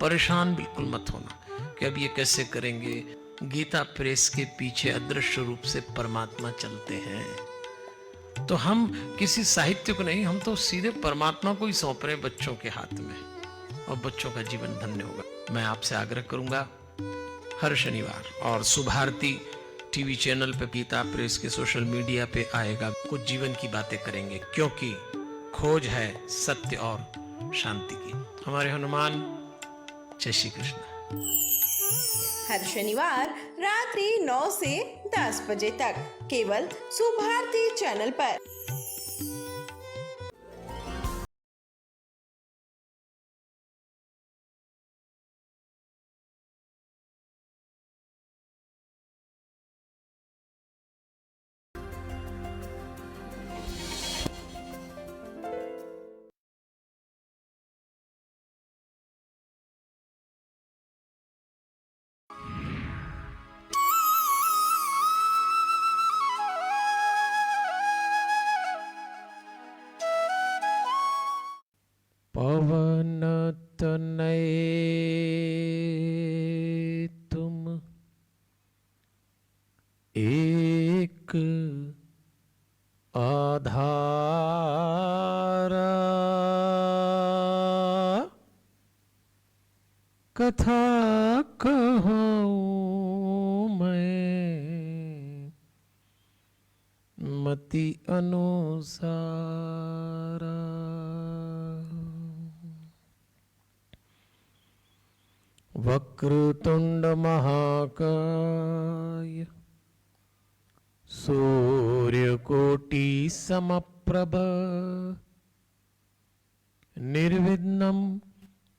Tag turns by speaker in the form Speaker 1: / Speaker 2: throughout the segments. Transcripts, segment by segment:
Speaker 1: परेशान बिल्कुल मत होना कि अब ये कैसे करेंगे। गीता प्रेस के पीछे अदृश्य रूप से परमात्मा चलते हैं। तो हम किसी साहित्य को नहीं, हम तो सीधे परमात्मा को ही सौंप रहे हैं बच्चों के हाथ में, और बच्चों का जीवन धन्य होगा। मैं आपसे आग्रह करूंगा, हर शनिवार और सुभारती टीवी चैनल पे गीता प्रेस के सोशल मीडिया पे आएगा, कुछ जीवन की बातें करेंगे, क्योंकि खोज है सत्य और शांति की। हमारे हनुमान। जय श्री कृष्ण।
Speaker 2: हर शनिवार रात्रि 9 से 10 बजे तक केवल सुभारती चैनल पर।
Speaker 1: पवन तनय तुम एक आधारा, कथा कहूँ मैं मति अनुसारा। वक्रतुंड महाकाय सूर्यकोटि समप्रभ निर्विघ्नं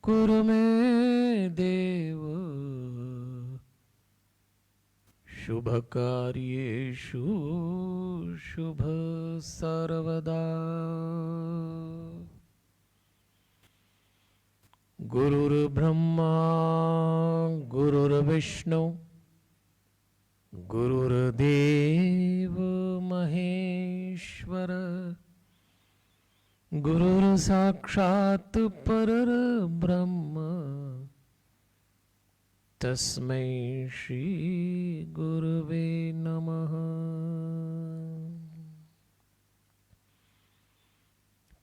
Speaker 1: कुरु मे देव शुभ कार्येषु शुभ सर्वदा। गुरुर्ब्रह्मा गुरुर्विष्णु गुरुर्देव महेश्वर, गुरुर्साक्षात् परब्रह्म तस्मै श्री गुरुवे नमः।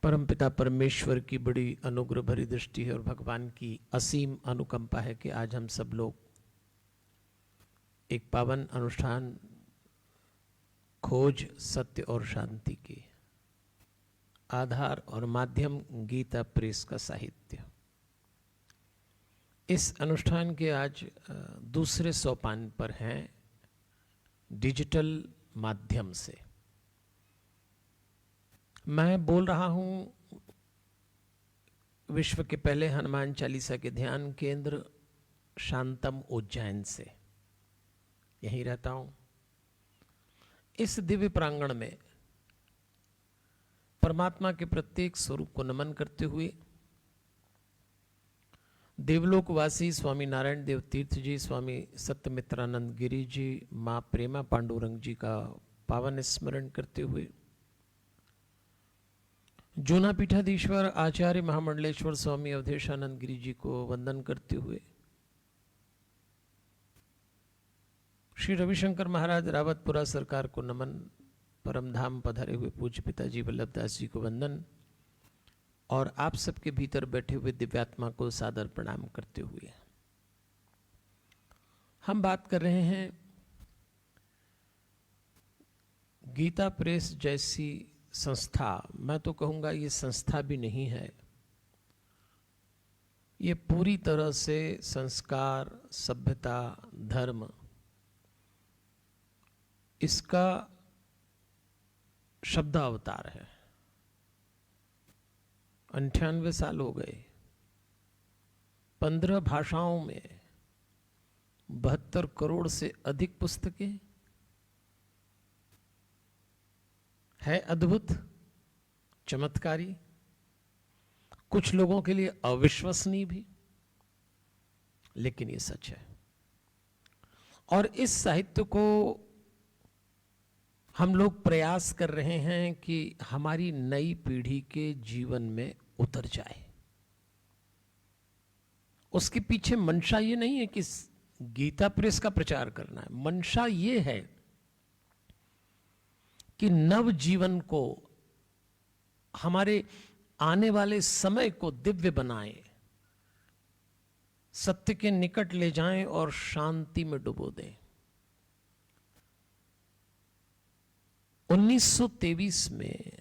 Speaker 1: परमपिता परमेश्वर की बड़ी अनुग्रह भरी दृष्टि है और भगवान की असीम अनुकंपा है कि आज हम सब लोग एक पावन अनुष्ठान खोज सत्य और शांति के आधार और माध्यम गीता प्रेस का साहित्य, इस अनुष्ठान के आज दूसरे सोपान पर हैं डिजिटल माध्यम से। मैं बोल रहा हूं विश्व के पहले हनुमान चालीसा के ध्यान केंद्र शांतम उज्जैन से, यहीं रहता हूं। इस दिव्य प्रांगण में परमात्मा के प्रत्येक स्वरूप को नमन करते हुए देवलोकवासी स्वामी नारायण देव तीर्थ जी, स्वामी सत्यमित्रानंद गिरी जी, मां प्रेमा पांडुरंग जी का पावन स्मरण करते हुए जूना पीठाधीश्वर आचार्य महामंडलेश्वर स्वामी अवधेशानंद गिरी जी को वंदन करते हुए श्री रविशंकर महाराज रावतपुरा सरकार को नमन, परमधाम पधारे हुए पूज्य पिताजी वल्लभदास जी को वंदन और आप सबके भीतर बैठे हुए दिव्यात्मा को सादर प्रणाम करते हुए हम बात कर रहे हैं गीता प्रेस जैसी संस्था। मैं तो कहूँगा ये संस्था भी नहीं है, ये पूरी तरह से संस्कार, सभ्यता, धर्म, इसका शब्दावतार है। 98 साल हो गए, 15 भाषाओं में 72 करोड़ से अधिक पुस्तकें, है अद्भुत, चमत्कारी, कुछ लोगों के लिए अविश्वसनीय भी, लेकिन ये सच है। और इस साहित्य को हम लोग प्रयास कर रहे हैं कि हमारी नई पीढ़ी के जीवन में उतर जाए उसके पीछे मंशा ये नहीं है कि गीता प्रेस का प्रचार करना है। मंशा ये है कि नव जीवन को, हमारे आने वाले समय को दिव्य बनाएं, सत्य के निकट ले जाएं और शांति में डुबो दें। 1923 में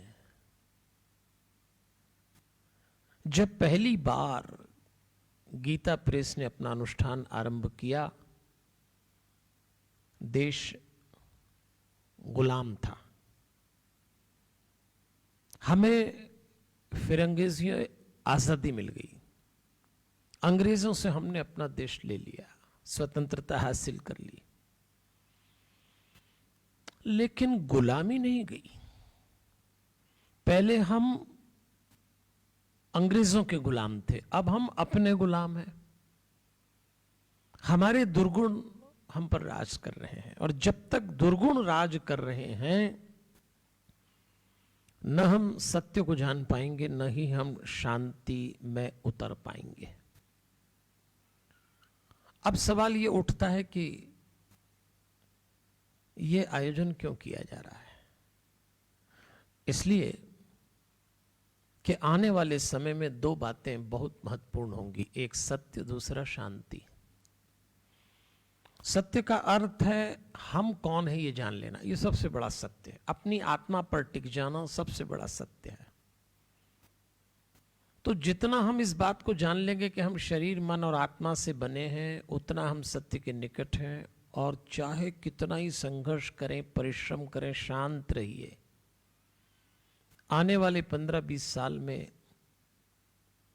Speaker 1: जब पहली बार गीता प्रेस ने अपना अनुष्ठान आरंभ किया, देश गुलाम था। हमें फिरंगेजियों आजादी मिल गई, अंग्रेजों से हमने अपना देश ले लिया, स्वतंत्रता हासिल कर ली, लेकिन गुलामी नहीं गई। पहले हम अंग्रेजों के गुलाम थे, अब हम अपने गुलाम हैं। हमारे दुर्गुण हम पर राज कर रहे हैं, और जब तक दुर्गुण राज कर रहे हैं, न हम सत्य को जान पाएंगे, न ही हम शांति में उतर पाएंगे। अब सवाल ये उठता है कि ये आयोजन क्यों किया जा रहा है? इसलिए कि आने वाले समय में दो बातें बहुत महत्वपूर्ण होंगी, एक सत्य, दूसरा शांति। सत्य का अर्थ है हम कौन है ये जान लेना, ये सबसे बड़ा सत्य है। अपनी आत्मा पर टिक जाना सबसे बड़ा सत्य है। तो जितना हम इस बात को जान लेंगे कि हम शरीर, मन और आत्मा से बने हैं, उतना हम सत्य के निकट हैं। और चाहे कितना ही संघर्ष करें, परिश्रम करें, शांत रहिए, आने वाले 15-20 साल में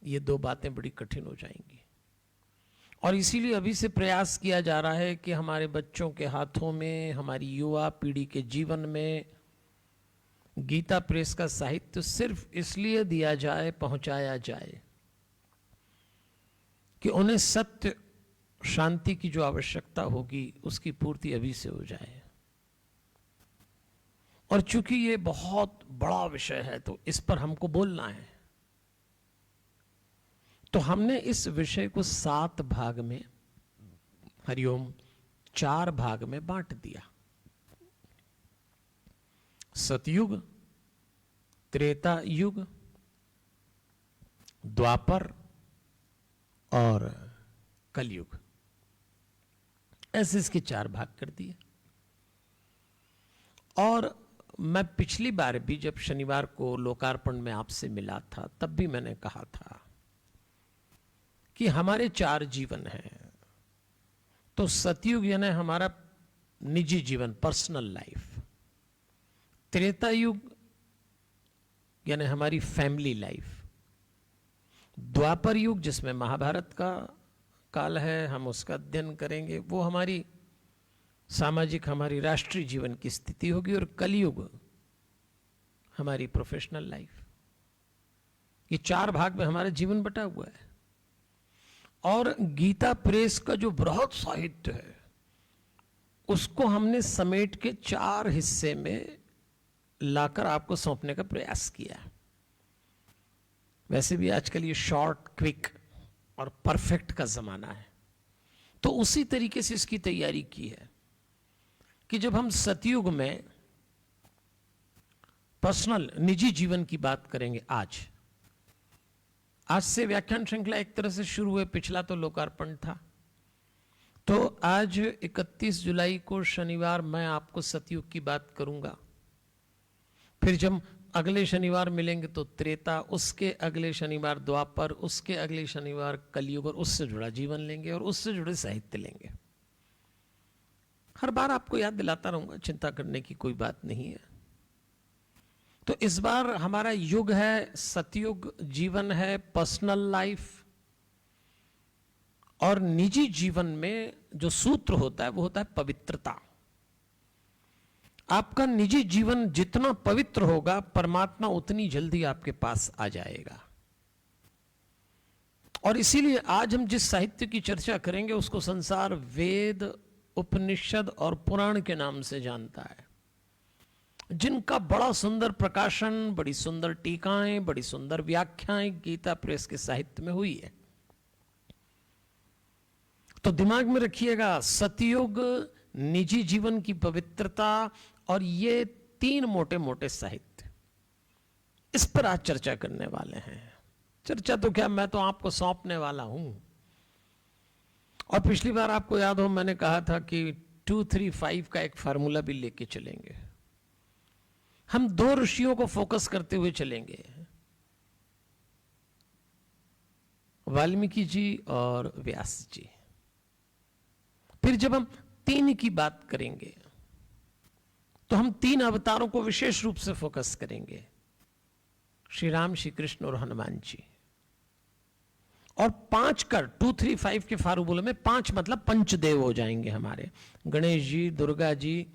Speaker 1: ये दो बातें बड़ी कठिन हो जाएंगी। और इसीलिए अभी से प्रयास किया जा रहा है कि हमारे बच्चों के हाथों में, हमारी युवा पीढ़ी के जीवन में गीता प्रेस का साहित्य सिर्फ इसलिए दिया जाए, पहुंचाया जाए कि उन्हें सत्य, शांति की जो आवश्यकता होगी उसकी पूर्ति अभी से हो जाए। और चूंकि ये बहुत बड़ा विषय है तो इस पर हमको बोलना है, तो हमने इस विषय को 7 भाग में, हरिओम, 4 भाग में बांट दिया। सतयुग, त्रेता युग, द्वापर और कलयुग, ऐसे इसके 4 भाग कर दिए। और मैं पिछली बार भी जब शनिवार को लोकार्पण में आपसे मिला था, तब भी मैंने कहा था कि हमारे 4 जीवन हैं। तो सतयुग यानी हमारा निजी जीवन, पर्सनल लाइफ। त्रेता युग यानी हमारी फैमिली लाइफ। द्वापर युग जिसमें महाभारत का काल है, हम उसका अध्ययन करेंगे, वो हमारी सामाजिक, हमारी राष्ट्रीय जीवन की स्थिति होगी। और कलयुग हमारी प्रोफेशनल लाइफ। ये 4 भाग में हमारा जीवन बटा हुआ है। और गीता प्रेस का जो बृहद साहित्य है, उसको हमने समेट के 4 हिस्से में लाकर आपको सौंपने का प्रयास किया। वैसे भी आजकल ये शॉर्ट, क्विक और परफेक्ट का जमाना है, तो उसी तरीके से इसकी तैयारी की है कि जब हम सतयुग में पर्सनल, निजी जीवन की बात करेंगे, आज से व्याख्यान श्रृंखला एक तरह से शुरू हुए। पिछला तो लोकार्पण था, तो आज 31 जुलाई को शनिवार मैं आपको सतयुग की बात करूंगा। फिर जब अगले शनिवार मिलेंगे तो त्रेता, उसके अगले शनिवार द्वापर, उसके अगले शनिवार कलयुग, और उससे जुड़ा जीवन लेंगे और उससे जुड़े साहित्य लेंगे। हर बार आपको याद दिलाता रहूंगा, चिंता करने की कोई बात नहीं है। तो इस बार हमारा युग है सतयुग, जीवन है पर्सनल लाइफ। और निजी जीवन में जो सूत्र होता है वो होता है पवित्रता। आपका निजी जीवन जितना पवित्र होगा, परमात्मा उतनी जल्दी आपके पास आ जाएगा। और इसीलिए आज हम जिस साहित्य की चर्चा करेंगे उसको संसार वेद, उपनिषद और पुराण के नाम से जानता है, जिनका बड़ा सुंदर प्रकाशन, बड़ी सुंदर टीकाएं, बड़ी सुंदर व्याख्याएं गीता प्रेस के साहित्य में हुई है। तो दिमाग में रखिएगा, सतयुग, निजी जीवन की पवित्रता और ये 3 मोटे मोटे साहित्य, इस पर आज चर्चा करने वाले हैं। चर्चा तो क्या, मैं तो आपको सौंपने वाला हूं। और पिछली बार आपको याद हो मैंने कहा था कि 2-3-5 का एक फार्मूला भी लेके चलेंगे। हम 2 ऋषियों को फोकस करते हुए चलेंगे, वाल्मीकि जी और व्यास जी। फिर जब हम 3 की बात करेंगे तो हम 3 अवतारों को विशेष रूप से फोकस करेंगे, श्री राम, श्री कृष्ण और हनुमान जी। और 5 कर 2-3-5 के फार्मूले में 5 मतलब पंचदेव हो जाएंगे हमारे, गणेश जी, दुर्गा जी,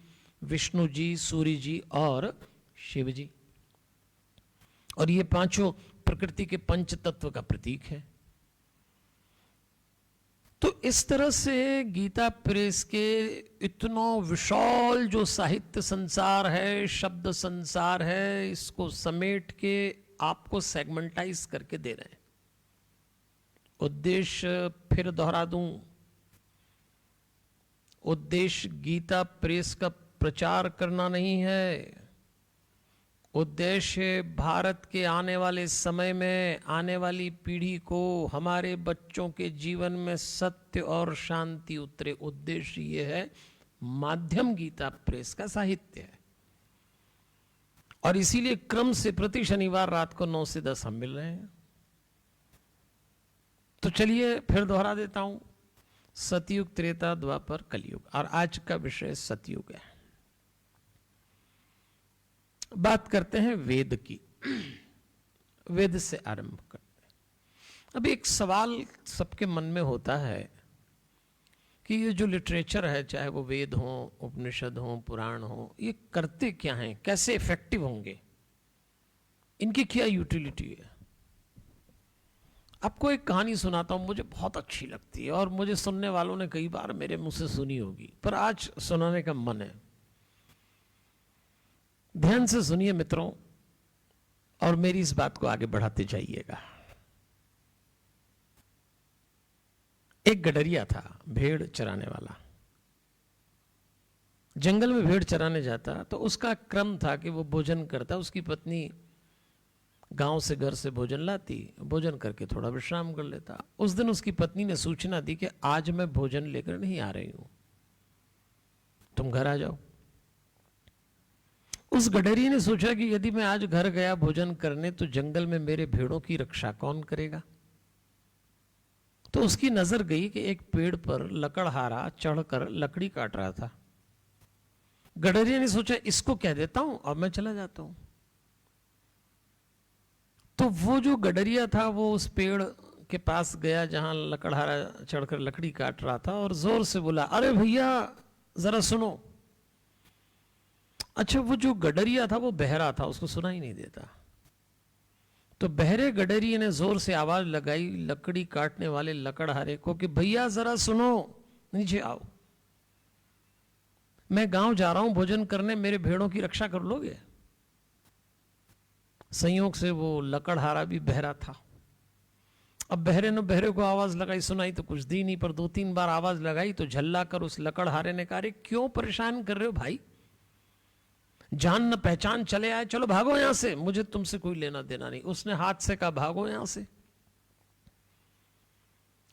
Speaker 1: विष्णु जी, सूर्य जी और शिव जी। और ये 5 प्रकृति के पंच तत्व का प्रतीक है। तो इस तरह से गीता प्रेस के इतना विशाल जो साहित्य संसार है, शब्द संसार है, इसको समेट के आपको सेगमेंटाइज करके दे रहे हैं। उद्देश्य फिर दोहरा दूं, उद्देश्य गीता प्रेस का प्रचार करना नहीं है। उद्देश्य भारत के आने वाले समय में आने वाली पीढ़ी को, हमारे बच्चों के जीवन में सत्य और शांति उतरे। उद्देश्य ये है, माध्यम गीता प्रेस का साहित्य है। और इसीलिए क्रम से प्रति शनिवार रात को 9 से 10 हम मिल रहे हैं। तो चलिए फिर दोहरा देता हूं, सतयुग, त्रेता, द्वापर, कलयुग। और आज का विषय सतयुग है। बात करते हैं वेद की। वेद से आरंभ करते हैं। अब एक सवाल सबके मन में होता है कि ये जो लिटरेचर है, चाहे वो वेद हो, उपनिषद हो, पुराण हो, ये करते क्या हैं, कैसे इफेक्टिव होंगे, इनकी क्या यूटिलिटी है। आपको एक कहानी सुनाता हूं, मुझे बहुत अच्छी लगती है और मुझे सुनने वालों ने कई बार मेरे मुंह से सुनी होगी, पर आज सुनाने का मन है। ध्यान से सुनिए मित्रों, और मेरी इस बात को आगे बढ़ाते जाइएगा। एक गडरिया था, भेड़ चराने वाला। जंगल में भेड़ चराने जाता तो उसका क्रम था कि वो भोजन करता, उसकी पत्नी गांव से, घर से भोजन लाती, भोजन करके थोड़ा विश्राम कर लेता। उस दिन उसकी पत्नी ने सूचना दी कि आज मैं भोजन लेकर नहीं आ रही हूं, तुम घर आ जाओ। उस गडरिये ने सोचा कि यदि मैं आज घर गया भोजन करने तो जंगल में मेरे भेड़ों की रक्षा कौन करेगा। तो उसकी नजर गई कि एक पेड़ पर लकड़हारा चढ़कर लकड़ी काट रहा था। गडरिये ने सोचा इसको कह देता हूं और मैं चला जाता हूं। तो वो जो गडरिया था वो उस पेड़ के पास गया जहां लकड़हारा चढ़कर लकड़ी काट रहा था और जोर से बोला, अरे भैया जरा सुनो। अच्छा, वो जो गडरिया था वो बहरा था, उसको सुना ही नहीं देता। तो बहरे गडरिये ने जोर से आवाज लगाई लकड़ी काटने वाले लकड़हारे को कि भैया जरा सुनो, नीचे आओ, मैं गांव जा रहा हूं भोजन करने, मेरे भेड़ों की रक्षा कर लोगे। संयोग से वो लकड़हारा भी बहरा था। अब बहरे ने बहरे को आवाज लगाई, सुनाई तो कुछ दी नहीं, पर 2-3 बार आवाज लगाई तो झल्ला कर उस लकड़हारे ने कहा, क्यों परेशान कर रहे हो भाई, जान न पहचान चले आए, चलो भागो यहां से, मुझे तुमसे कोई लेना देना नहीं। उसने हाथ से कहा भागो यहां से।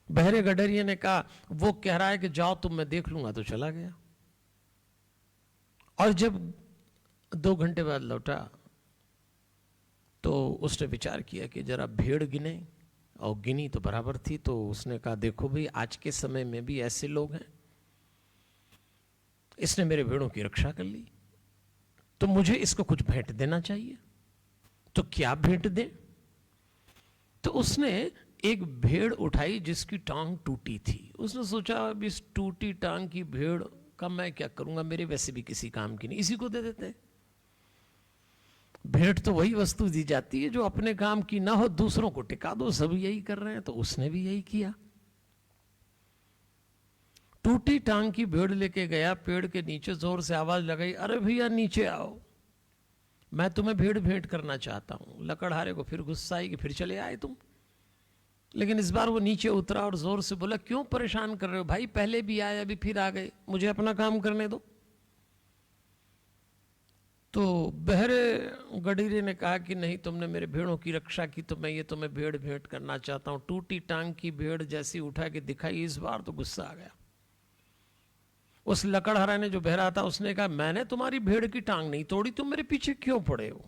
Speaker 1: बहरे गडरिये ने कहा वो कह रहा है कि जाओ तुम, मैं देख लूंगा, तो चला गया। और जब 2 घंटे बाद लौटा तो उसने विचार किया कि जरा भेड़ गिने, और गिनी तो बराबर थी। तो उसने कहा देखो भाई, आज के समय में भी ऐसे लोग हैं, इसने मेरे भेड़ों की रक्षा कर ली, तो मुझे इसको कुछ भेंट देना चाहिए। तो क्या भेंट दें? तो उसने एक भेड़ उठाई जिसकी टांग टूटी थी। उसने सोचा अब इस टूटी टांग की भेड़ का मैं क्या करूंगा, मेरे वैसे भी किसी काम की नहीं, इसी को दे देते। भेंट तो वही वस्तु दी जाती है जो अपने काम की ना हो, दूसरों को टिका दो, सब यही कर रहे हैं, तो उसने भी यही किया। टूटी टांग की भेड़ लेके गया, पेड़ के नीचे जोर से आवाज लगाई, अरे भैया नीचे आओ, मैं तुम्हें भेड़ भेंट करना चाहता हूं। लकड़हारे को फिर गुस्सा आई कि फिर चले आए तुम, लेकिन इस बार वो नीचे उतरा और जोर से बोला, क्यों परेशान कर रहे हो भाई, पहले भी आए अभी फिर आ गए, मुझे अपना काम करने दो। तो बहरे गडीरे ने कहा कि नहीं, तुमने मेरे भेड़ों की रक्षा की तो मैं ये तुम्हें भेड़ भेंट करना चाहता हूं। टूटी टांग की भेड़ जैसी उठा के दिखाई, इस बार तो गुस्सा आ गया। उस लकड़हारा ने जो बहरा था उसने कहा, मैंने तुम्हारी भेड़ की टांग नहीं तोड़ी, तुम मेरे पीछे क्यों पड़े हो।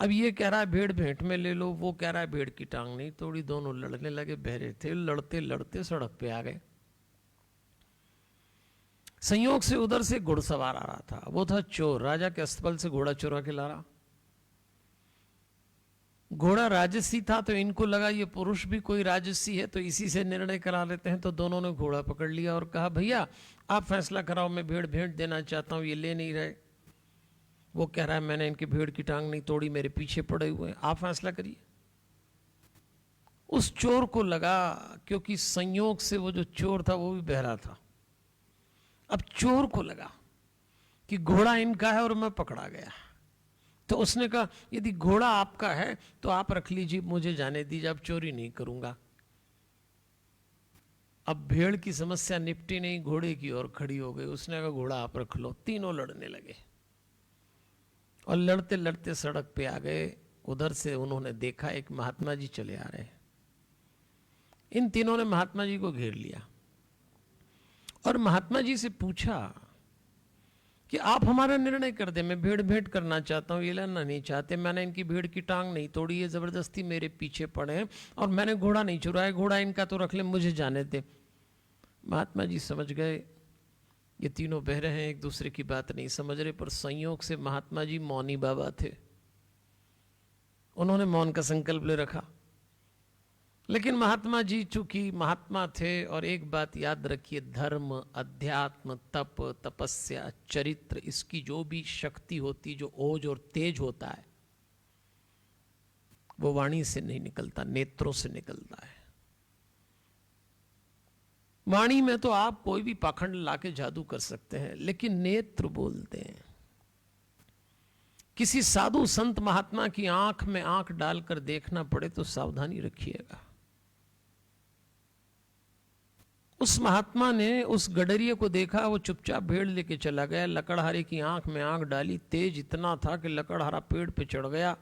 Speaker 1: अब ये कह रहा है भेड़ भेंट में ले लो, वो कह रहा है भेड़ की टांग नहीं तोड़ी। दोनों लड़ने लगे। बहरे थे, लड़ते लड़ते सड़क पे आ गए। संयोग से उधर से घुड़सवार आ रहा था, वो था चोर। राजा के अस्तबल से घोड़ा चुरा के ला रहा। घोड़ा राजसी था तो इनको लगा ये पुरुष भी कोई राजसी है, तो इसी से निर्णय करा लेते हैं। तो दोनों ने घोड़ा पकड़ लिया और कहा, भैया आप फैसला कराओ, मैं भेड़ भेंट देना चाहता हूं, ये ले नहीं रहे। वो कह रहा है मैंने इनकी भेड़ की टांग नहीं तोड़ी, मेरे पीछे पड़े हुए हैं, आप फैसला करिए। उस चोर को लगा, क्योंकि संयोग से वो जो चोर था वो भी बहरा था, अब चोर को लगा कि घोड़ा इनका है और मैं पकड़ा गया। तो उसने कहा, यदि घोड़ा आपका है तो आप रख लीजिए, मुझे जाने दीजिए, अब चोरी नहीं करूंगा। अब भेड़ की समस्या निपटी नहीं, घोड़े की ओर खड़ी हो गई। उसने कहा, घोड़ा आप रख लो। तीनों लड़ने लगे और लड़ते लड़ते सड़क पे आ गए। उधर से उन्होंने देखा एक महात्मा जी चले आ रहे हैं। इन तीनों ने महात्मा जी को घेर लिया और महात्मा जी से पूछा कि आप हमारा निर्णय कर दे, मैं भेड़ भेंट करना चाहता हूं, ये लेना नहीं चाहते। मैंने इनकी भेड़ की टांग नहीं तोड़ी, ये जबरदस्ती मेरे पीछे पड़े हैं, और मैंने घोड़ा नहीं चुराया, घोड़ा इनका तो रख ले, मुझे जाने दे। महात्मा जी समझ गए ये तीनों बहरे हैं, एक दूसरे की बात नहीं समझ रहे। पर संयोग से महात्मा जी मौनी बाबा थे, उन्होंने मौन का संकल्प ले रखा। लेकिन महात्मा जी चूंकि महात्मा थे, और एक बात याद रखिए, धर्म, अध्यात्म, तप, तपस्या, चरित्र, इसकी जो भी शक्ति होती, जो ओज और तेज होता है, वो वाणी से नहीं निकलता, नेत्रों से निकलता है। वाणी में तो आप कोई भी पाखंड लाके जादू कर सकते हैं, लेकिन नेत्र बोलते हैं। किसी साधु संत महात्मा की आंख में आंख डालकर देखना पड़े तो सावधानी रखिएगा। उस महात्मा ने उस गडरिये को देखा, वो चुपचाप भेड़ लेके चला गया। लकड़हारे की आंख में आंख डाली, तेज इतना था कि लकड़हारा पेड़ पे चढ़ गया,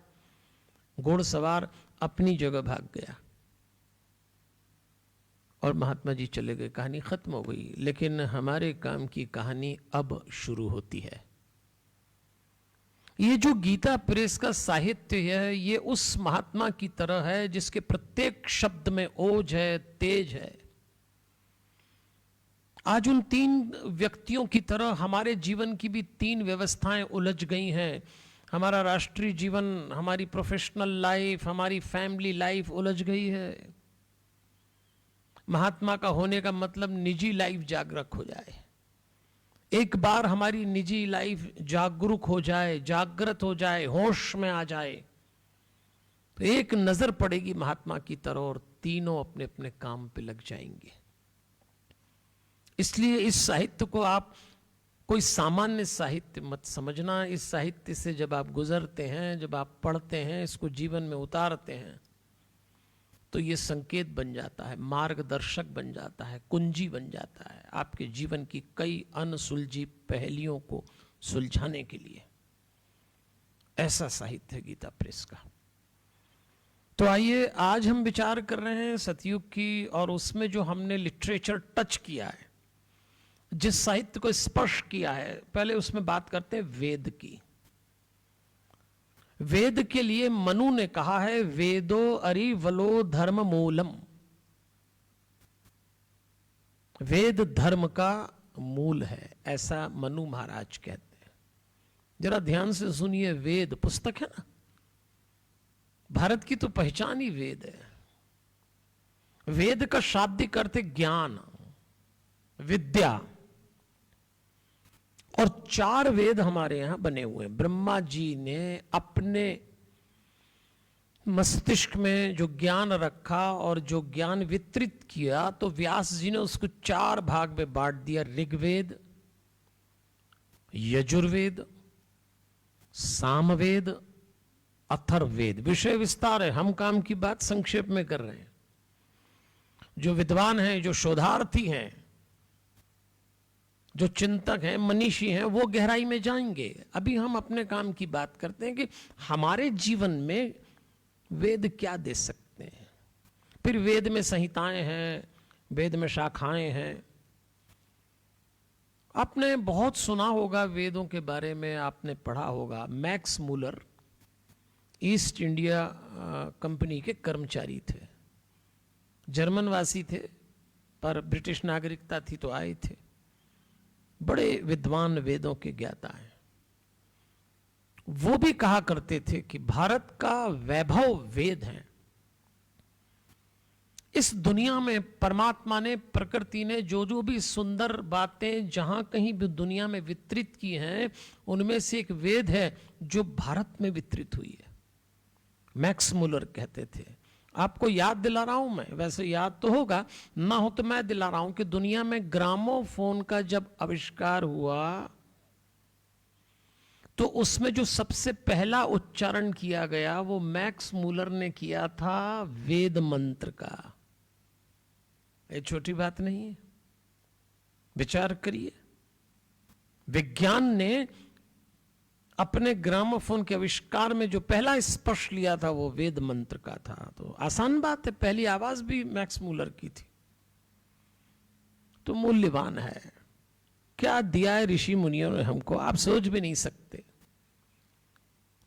Speaker 1: घोड़सवार अपनी जगह भाग गया और महात्मा जी चले गए। कहानी खत्म हो गई। लेकिन हमारे काम की कहानी अब शुरू होती है। ये जो गीता प्रेस का साहित्य है, ये उस महात्मा की तरह है जिसके प्रत्येक शब्द में ओज है, तेज है। आज उन तीन व्यक्तियों की तरह हमारे जीवन की भी तीन व्यवस्थाएं उलझ गई हैं। हमारा राष्ट्रीय जीवन, हमारी प्रोफेशनल लाइफ, हमारी फैमिली लाइफ उलझ गई है। महात्मा का होने का मतलब निजी लाइफ जागरूक हो जाए। एक बार हमारी निजी लाइफ जागरूक हो जाए, जागृत हो जाए, होश में आ जाए, तो एक नजर पड़ेगी महात्मा की तरह और तीनों अपने अपने काम पे लग जाएंगे। इसलिए इस साहित्य को आप कोई सामान्य साहित्य मत समझना। इस साहित्य से जब आप गुजरते हैं, जब आप पढ़ते हैं, इसको जीवन में उतारते हैं, तो ये संकेत बन जाता है, मार्गदर्शक बन जाता है, कुंजी बन जाता है आपके जीवन की कई अनसुलझी पहेलियों को सुलझाने के लिए। ऐसा साहित्य है गीता प्रेस का। तो आइए, आज हम विचार कर रहे हैं सतयुग की, और उसमें जो हमने लिटरेचर टच किया है, जिस साहित्य को स्पर्श किया है, पहले उसमें बात करते हैं वेद की। वेद के लिए मनु ने कहा है, वेदो अरिवलो धर्म मूलम। वेद धर्म का मूल है, ऐसा मनु महाराज कहते हैं। जरा ध्यान से सुनिए, वेद पुस्तक है ना, भारत की तो पहचान ही वेद है। वेद का शाब्दिक अर्थ है ज्ञान, विद्या। और 4 वेद हमारे यहां बने हुए हैं। ब्रह्मा जी ने अपने मस्तिष्क में जो ज्ञान रखा और जो ज्ञान वितरित किया, तो व्यास जी ने उसको 4 भाग में बांट दिया। ऋग्वेद, यजुर्वेद, सामवेद, अथर्ववेद। विषय विस्तार है, हम काम की बात संक्षेप में कर रहे हैं। जो विद्वान हैं, जो शोधार्थी हैं, जो चिंतक हैं, मनीषी हैं, वो गहराई में जाएंगे। अभी हम अपने काम की बात करते हैं कि हमारे जीवन में वेद क्या दे सकते हैं। फिर वेद में संहिताएं हैं, वेद में शाखाएं हैं। आपने बहुत सुना होगा वेदों के बारे में, आपने पढ़ा होगा। Max Muller east India company के कर्मचारी थे, जर्मन वासी थे, पर ब्रिटिश नागरिकता थी तो आए थे। बड़े विद्वान वेदों के ज्ञाता हैं। वो भी कहा करते थे कि भारत का वैभव वेद है। इस दुनिया में परमात्मा ने, प्रकृति ने जो जो भी सुंदर बातें जहां कहीं भी दुनिया में वितरित की हैं, उनमें से एक वेद है जो भारत में वितरित हुई है। मैक्स मुलर कहते थे। आपको याद दिला रहा हूं मैं, वैसे याद तो होगा, ना हो तो मैं दिला रहा हूं कि दुनिया में ग्रामोफोन का जब आविष्कार हुआ तो उसमें जो सबसे पहला उच्चारण किया गया वो मैक्स मूलर ने किया था वेद मंत्र का। ये छोटी बात नहीं है, विचार करिए। विज्ञान ने अपने ग्रामोफोन के आविष्कार में जो पहला स्पर्श लिया था वो वेद मंत्र का था। तो आसान बात है, पहली आवाज भी मैक्स मूलर की थी। तो मूल्यवान है। क्या दिया है ऋषि मुनियों ने हमको, आप सोच भी नहीं सकते।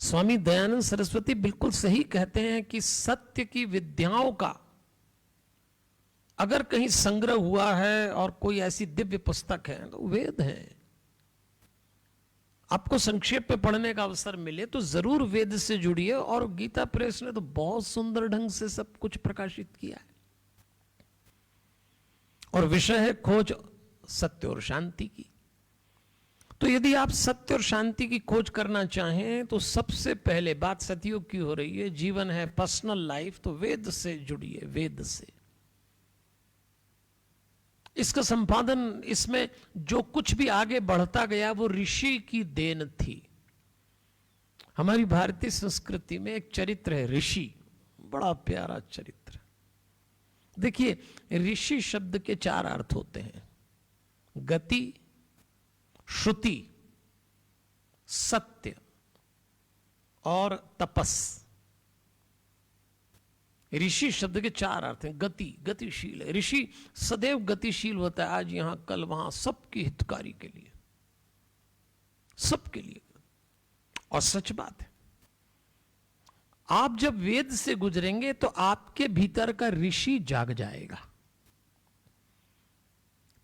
Speaker 1: स्वामी दयानंद सरस्वती बिल्कुल सही कहते हैं कि सत्य की विद्याओं का अगर कहीं संग्रह हुआ है और कोई ऐसी दिव्य पुस्तक है तो वेद है। आपको संक्षेप में पढ़ने का अवसर मिले तो जरूर वेद से जुड़िए। और गीता प्रेस ने तो बहुत सुंदर ढंग से सब कुछ प्रकाशित किया है। और विषय है खोज सत्य और शांति की। तो यदि आप सत्य और शांति की खोज करना चाहें तो सबसे पहले बात सतयुग की हो रही है, जीवन है, पर्सनल लाइफ, तो वेद से जुड़िए, वेद से। इसका संपादन, इसमें जो कुछ भी आगे बढ़ता गया वो ऋषि की देन थी। हमारी भारतीय संस्कृति में एक चरित्र है ऋषि, बड़ा प्यारा चरित्र। देखिए, ऋषि शब्द के 4 अर्थ होते हैं: गति, श्रुति, सत्य और तपस। ऋषि शब्द के 4 अर्थ हैं। गति, गतिशील है। ऋषि सदैव गतिशील होता है, आज यहां कल वहां, सबकी हितकारी के लिए, सबके लिए। और सच बात है, आप जब वेद से गुजरेंगे तो आपके भीतर का ऋषि जाग जाएगा।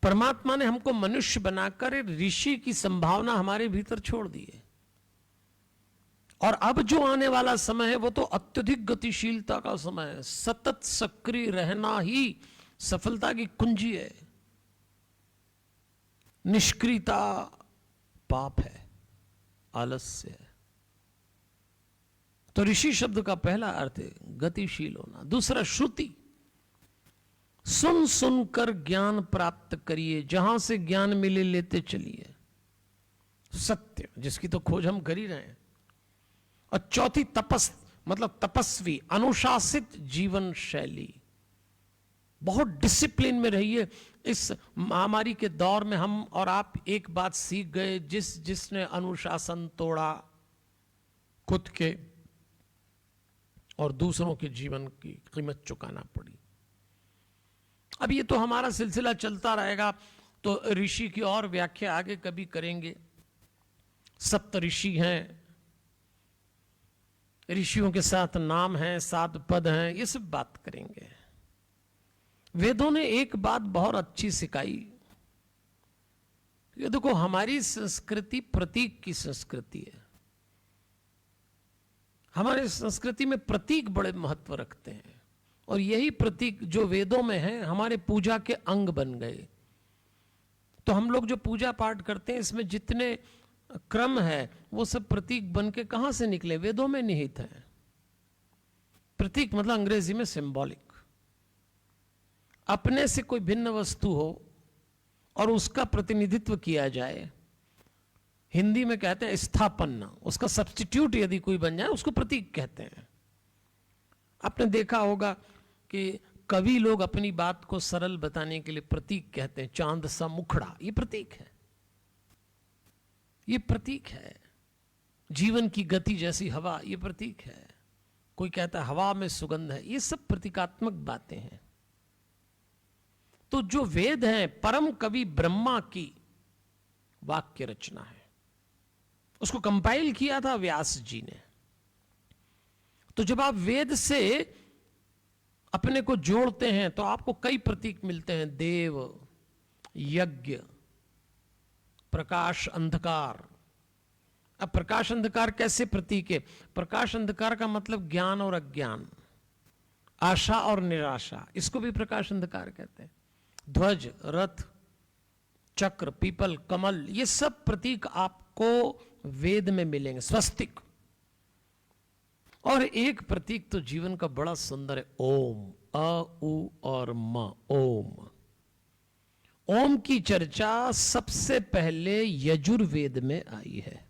Speaker 1: परमात्मा ने हमको मनुष्य बनाकर ऋषि की संभावना हमारे भीतर छोड़ दी है। और अब जो आने वाला समय है वो तो अत्यधिक गतिशीलता का समय है। सतत सक्रिय रहना ही सफलता की कुंजी है। निष्क्रियता पाप है, आलस्य है। तो ऋषि शब्द का पहला अर्थ है गतिशील होना। दूसरा श्रुति, सुन सुनकर ज्ञान प्राप्त करिए, जहां से ज्ञान मिले लेते चलिए। सत्य, जिसकी तो खोज हम कर ही रहे हैं। और चौथी तपस, मतलब तपस्वी, अनुशासित जीवन शैली। बहुत डिसिप्लिन में रहिए। इस महामारी के दौर में हम और आप एक बात सीख गए, जिसने अनुशासन तोड़ा, खुद के और दूसरों के जीवन की कीमत चुकाना पड़ी। अब ये तो हमारा सिलसिला चलता रहेगा, तो ऋषि की और व्याख्या आगे कभी करेंगे। सप्त ऋषि हैं, ऋषियों के 7 नाम हैं, 7 पद हैं, ये सब बात करेंगे। वेदों ने एक बात बहुत अच्छी सिखाई। ये देखो, हमारी संस्कृति प्रतीक की संस्कृति है। हमारे संस्कृति में प्रतीक बड़े महत्व रखते हैं, और यही प्रतीक जो वेदों में है हमारे पूजा के अंग बन गए। तो हम लोग जो पूजा पाठ करते हैं, इसमें जितने क्रम है वो सब प्रतीक बन के कहां से निकले? वेदों में निहित है। प्रतीक मतलब अंग्रेजी में सिंबॉलिक। अपने से कोई भिन्न वस्तु हो और उसका प्रतिनिधित्व किया जाए, हिंदी में कहते हैं स्थापना। उसका सब्स्टिट्यूट यदि कोई बन जाए उसको प्रतीक कहते हैं। आपने देखा होगा कि कवि लोग अपनी बात को सरल बताने के लिए प्रतीक कहते हैं। चांद सा मुखड़ा, ये प्रतीक है, ये प्रतीक है। जीवन की गति जैसी हवा, ये प्रतीक है। कोई कहता है हवा में सुगंध है, ये सब प्रतीकात्मक बातें हैं। तो जो वेद है परम कवि ब्रह्मा की वाक्य रचना है, उसको कंपाइल किया था व्यास जी ने। तो जब आप वेद से अपने को जोड़ते हैं तो आपको कई प्रतीक मिलते हैं। देव, यज्ञ, प्रकाश, अंधकार। अब प्रकाश अंधकार कैसे प्रतीक है? प्रकाश अंधकार का मतलब ज्ञान और अज्ञान, आशा और निराशा, इसको भी प्रकाश अंधकार कहते हैं। ध्वज, रथ, चक्र, पीपल, कमल, ये सब प्रतीक आपको वेद में मिलेंगे। स्वस्तिक। और एक प्रतीक तो जीवन का बड़ा सुंदर है, ओम। अ, उ और म, ओम। ओम की चर्चा सबसे पहले यजुर्वेद में आई है,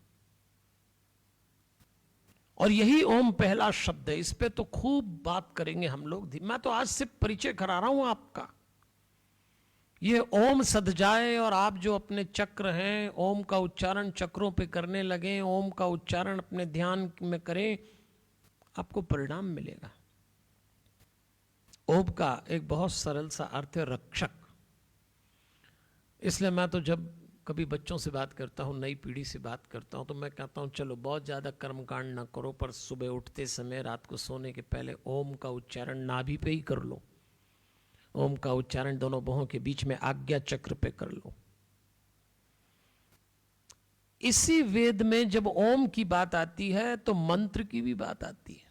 Speaker 1: और यही ओम पहला शब्द है। इस पे तो खूब बात करेंगे हम लोग। मैं तो आज से परिचय करा रहा हूं आपका। ये ओम सद जाए और आप जो अपने चक्र हैं ओम का उच्चारण चक्रों पे करने लगे, ओम का उच्चारण अपने ध्यान में करें, आपको परिणाम मिलेगा। ओम का एक बहुत सरल सा अर्थ है रक्षक। इसलिए मैं तो जब कभी बच्चों से बात करता हूँ, नई पीढ़ी से बात करता हूँ, तो मैं कहता हूँ चलो बहुत ज़्यादा कर्मकांड ना करो, पर सुबह उठते समय, रात को सोने के पहले ओम का उच्चारण नाभि पे ही कर लो। ओम का उच्चारण दोनों बाहों के बीच में आज्ञा चक्र पे कर लो। इसी वेद में जब ओम की बात आती है तो मंत्र की भी बात आती है।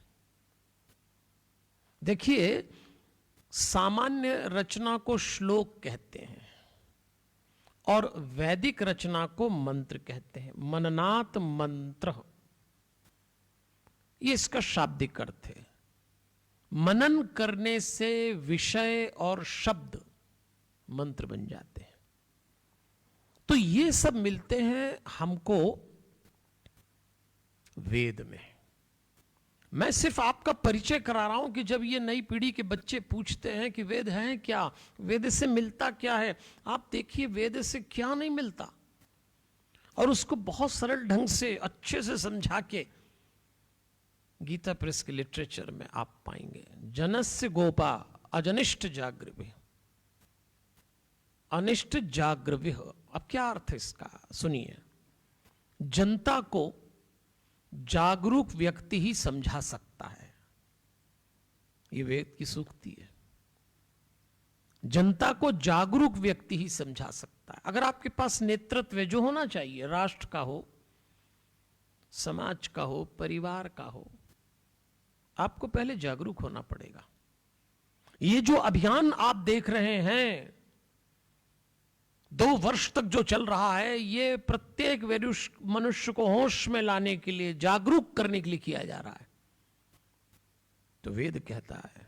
Speaker 1: देखिए, सामान्य रचना को श्लोक कहते हैं और वैदिक रचना को मंत्र कहते हैं। मननात् मंत्र, ये इसका शाब्दिक अर्थ है। मनन करने से विषय और शब्द मंत्र बन जाते हैं। तो ये सब मिलते हैं हमको वेद में। मैं सिर्फ आपका परिचय करा रहा हूं कि जब ये नई पीढ़ी के बच्चे पूछते हैं कि वेद है क्या, वेद से मिलता क्या है, आप देखिए वेद से क्या नहीं मिलता, और उसको बहुत सरल ढंग से अच्छे से समझा के गीता प्रेस के लिटरेचर में आप पाएंगे। जनस्य गोपा अजनिष्ट जागृवि, अनिष्ट जागृवि। अब क्या अर्थ है इसका, सुनिए। जनता को जागरूक व्यक्ति ही समझा सकता है, ये वेद की सूक्ति है। जनता को जागरूक व्यक्ति ही समझा सकता है। अगर आपके पास नेतृत्व जो होना चाहिए, राष्ट्र का हो, समाज का हो, परिवार का हो, आपको पहले जागरूक होना पड़ेगा। ये जो अभियान आप देख रहे हैं 2 वर्ष तक जो चल रहा है, ये प्रत्येक मनुष्य को होश में लाने के लिए, जागरूक करने के लिए किया जा रहा है। तो वेद कहता है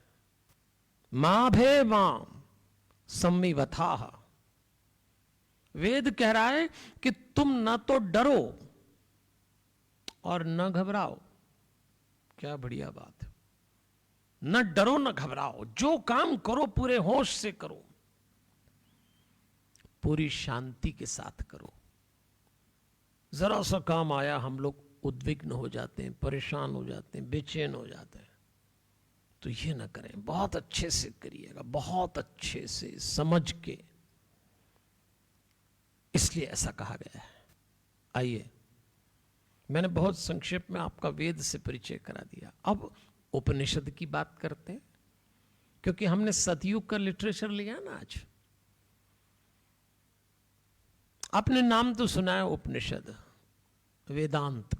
Speaker 1: मां भे मां सम्मिवथा। वेद कह रहा है कि तुम न तो डरो और न घबराओ। क्या बढ़िया बात है। न डरो न घबराओ, जो काम करो पूरे होश से करो, पूरी शांति के साथ करो। जरा सा काम आया हम लोग उद्विग्न हो जाते हैं, परेशान हो जाते हैं, बेचैन हो जाते हैं। तो ये ना करें, बहुत अच्छे से करिएगा, बहुत अच्छे से समझ के। इसलिए ऐसा कहा गया है। आइए, मैंने बहुत संक्षेप में आपका वेद से परिचय करा दिया। अब उपनिषद की बात करते हैं, क्योंकि हमने सतयुग का लिटरेचर लिया ना आज। आपने नाम तो सुना है उपनिषद, वेदांत,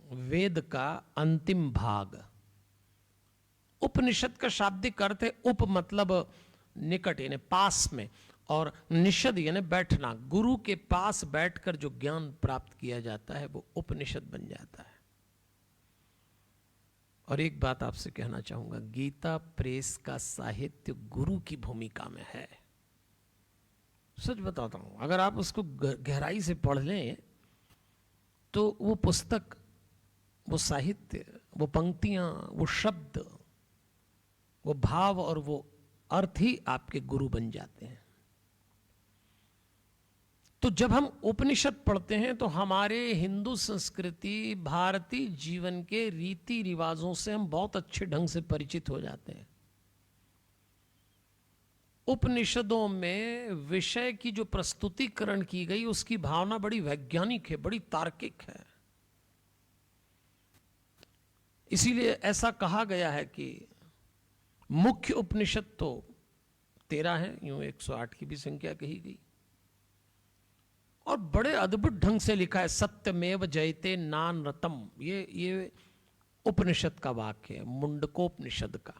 Speaker 1: वेद का अंतिम भाग। उपनिषद का शाब्दिक अर्थ है उप मतलब निकट यानी पास में, और निषद यानी बैठना। गुरु के पास बैठकर जो ज्ञान प्राप्त किया जाता है वो उपनिषद बन जाता है। और एक बात आपसे कहना चाहूंगा, गीता प्रेस का साहित्य गुरु की भूमिका में है। सच बताता हूं, अगर आप उसको गहराई से पढ़ लें तो वो पुस्तक, वो साहित्य, वो पंक्तियां, वो शब्द, वो भाव और वो अर्थ ही आपके गुरु बन जाते हैं। तो जब हम उपनिषद पढ़ते हैं तो हमारे हिंदू संस्कृति, भारतीय जीवन के रीति रिवाजों से हम बहुत अच्छे ढंग से परिचित हो जाते हैं। उपनिषदों में विषय की जो प्रस्तुतिकरण की गई उसकी भावना बड़ी वैज्ञानिक है, बड़ी तार्किक है। इसीलिए ऐसा कहा गया है कि मुख्य उपनिषद तो 13 है, यूं 108 की भी संख्या कही गई, और बड़े अद्भुत ढंग से लिखा है। सत्यमेव जयते नानरतम, ये उपनिषद का वाक्य है, मुंडकोपनिषद का।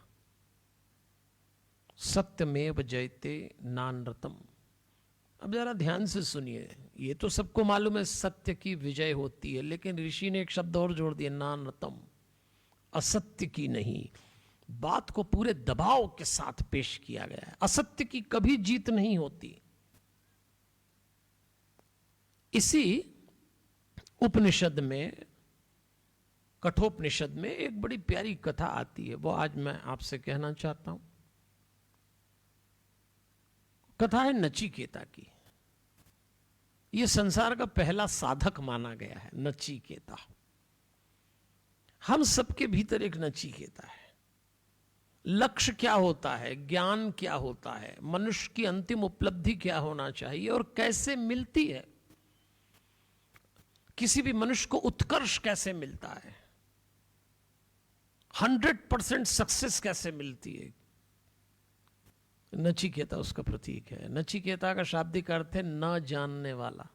Speaker 1: सत्यमेव जयते नानरतम। अब जरा ध्यान से सुनिए, ये तो सबको मालूम है सत्य की विजय होती है, लेकिन ऋषि ने एक शब्द और जोड़ दिया, नानरतम, असत्य की नहीं। बात को पूरे दबाव के साथ पेश किया गया है। असत्य की कभी जीत नहीं होती। इसी उपनिषद में, कठोपनिषद में एक बड़ी प्यारी कथा आती है, वो आज मैं आपसे कहना चाहता हूं। कथा है नचिकेता की। यह संसार का पहला साधक माना गया है, नचिकेता। हम सबके भीतर एक नचिकेता है। लक्ष्य क्या होता है, ज्ञान क्या होता है, मनुष्य की अंतिम उपलब्धि क्या होना चाहिए और कैसे मिलती है, किसी भी मनुष्य को उत्कर्ष कैसे मिलता है, 100% सक्सेस कैसे मिलती है, नचिकेता उसका प्रतीक है। नचिकेता का शाब्दिक अर्थ है न जानने वाला।